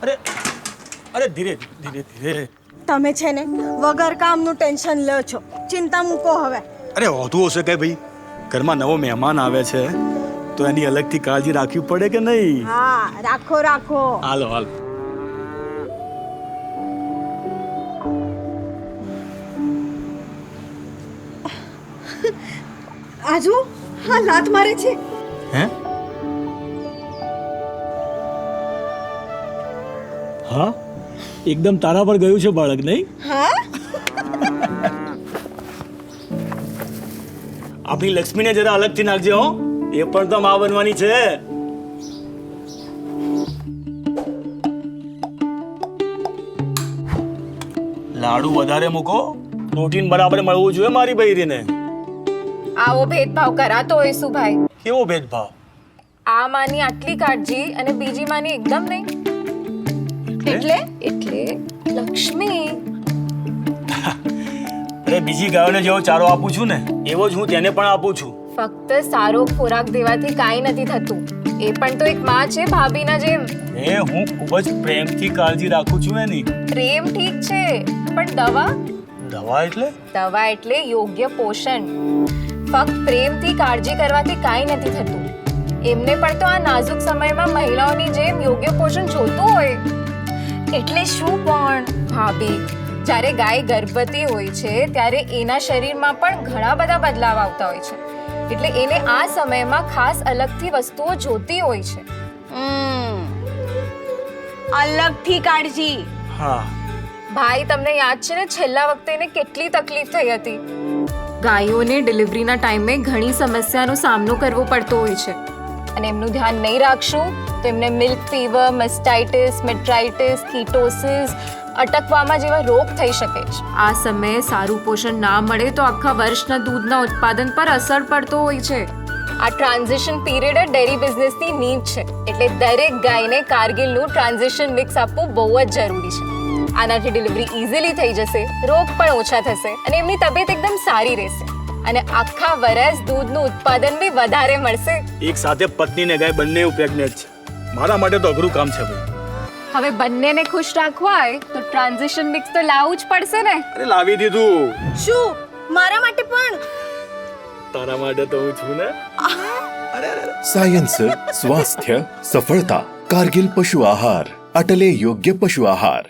અરે અરે ધીરે ધીરે ધીરે. તમે છે ને વગર કામનું ટેન્શન લો છો. ચિંતા મૂકો હવે. અરે હોતું હશે કે ભાઈ ઘરમાં નવો મહેમાન આવે છે તો એની અલગથી કાળજી રાખવી પડે કે નહીં? હા, રાખો રાખો. હાલો હાલો. આજુ હા લાત મારે છે. હે? હા, એકદમ તારા પર ગયું છે બાળક, નહીં? હા, આપણી લક્ષ્મીને જરા અલગથી નાખજે હો, એ પણ તો માં બનવાની છે. લાડુ વધારે મૂકો, પ્રોટીન બરાબર મળવું જોઈએ મારી બૈરીને. આવો ભેદભાવ કરાતો હોય શું ભાઈ? કેવો ભેદભાવ? આ માની આટલી કાળજી અને બીજી માની એકદમ નહીં. એટલે લક્ષ્મી. અરે બીજી ગાયોને જેવો ચારો આપું છું ને એવો જ હું તેને પણ આપું છું. ફક્ત સારો ખોરાક દેવાથી કાંઈ નથી થતું. એ પણ તો એક માં છે ભાભીના જેમ. એ હું ખૂબ જ પ્રેમથી કાળજી રાખું છું એની. પ્રેમ ઠીક છે, પણ દવા દવા એટલે યોગ્ય પોષણ. ફક્ત પ્રેમથી કાળજી કરવાથી કાંઈ નથી થતું. એમને પણ તો આ નાજુક સમયમાં મહિલાઓની જેમ યોગ્ય પોષણ જોતું હોય. એટલે શું પણ ભાભી, જ્યારે ગાય ગર્ભવતી હોય છે ત્યારે એના શરીરમાં પણ ઘણા બધા બદલાવ આવતા હોય છે. એટલે એને આ સમયમાં ખાસ અલગથી વસ્તુઓ જોતી હોય છે. અલગથી કાળજી. હા. ભાઈ, તમને યાદ છે ને છેલ્લા વખતે એને કેટલી તકલીફ થઈ હતી? ગાયોને ડિલિવરીના ટાઈમે ઘણી સમસ્યાનો સામનો કરવો પડતો હોય છે અને એમનું ધ્યાન નહીં રાખશું તો એમને મિલ્ક ફીવર, મેસ્ટાઇટિસ, મેટ્રાઇટિસ, કીટોસિસ, અટકવામાં જેવા રોગ થઈ શકે છે. આ સમયે સારું પોષણ ના મળે તો આખા વર્ષના દૂધના ઉત્પાદન પર અસર પડતો હોય છે. આ ટ્રાન્ઝિશન પીરિયડ ડેરી બિઝનેસની નીંવ છે. એટલે દરેક ગાયને કારગિલનું ટ્રાન્ઝિશન મિક્સ આપવું બહુ જ જરૂરી છે. આનાથી ડિલિવરી ઇઝીલી થઈ જશે, રોગ પણ ઓછા થશે અને એમની તબિયત એકદમ સારી રહેશે અને આખા વર્ષ દૂધનું ઉત્પાદન બી વધારે મળશે. એક સાથે પત્ની ને ગાય બંને પ્રેગ્નેન્ટ છે. મારા માટે તો અઘરું કામ છે ભાઈ. હવે બંનેને ખુશ રાખવા હોય તો ટ્રાન્ઝિશન મિક્સ તો લાવવું જ પડશે ને. અરે લાવી દીધું. શું મારા માટે પણ? તારા માટે તો હું છું ને. सायंस स्वास्थ्य सफलता कारगिल पशु आहार अटले योग्य पशु आहार.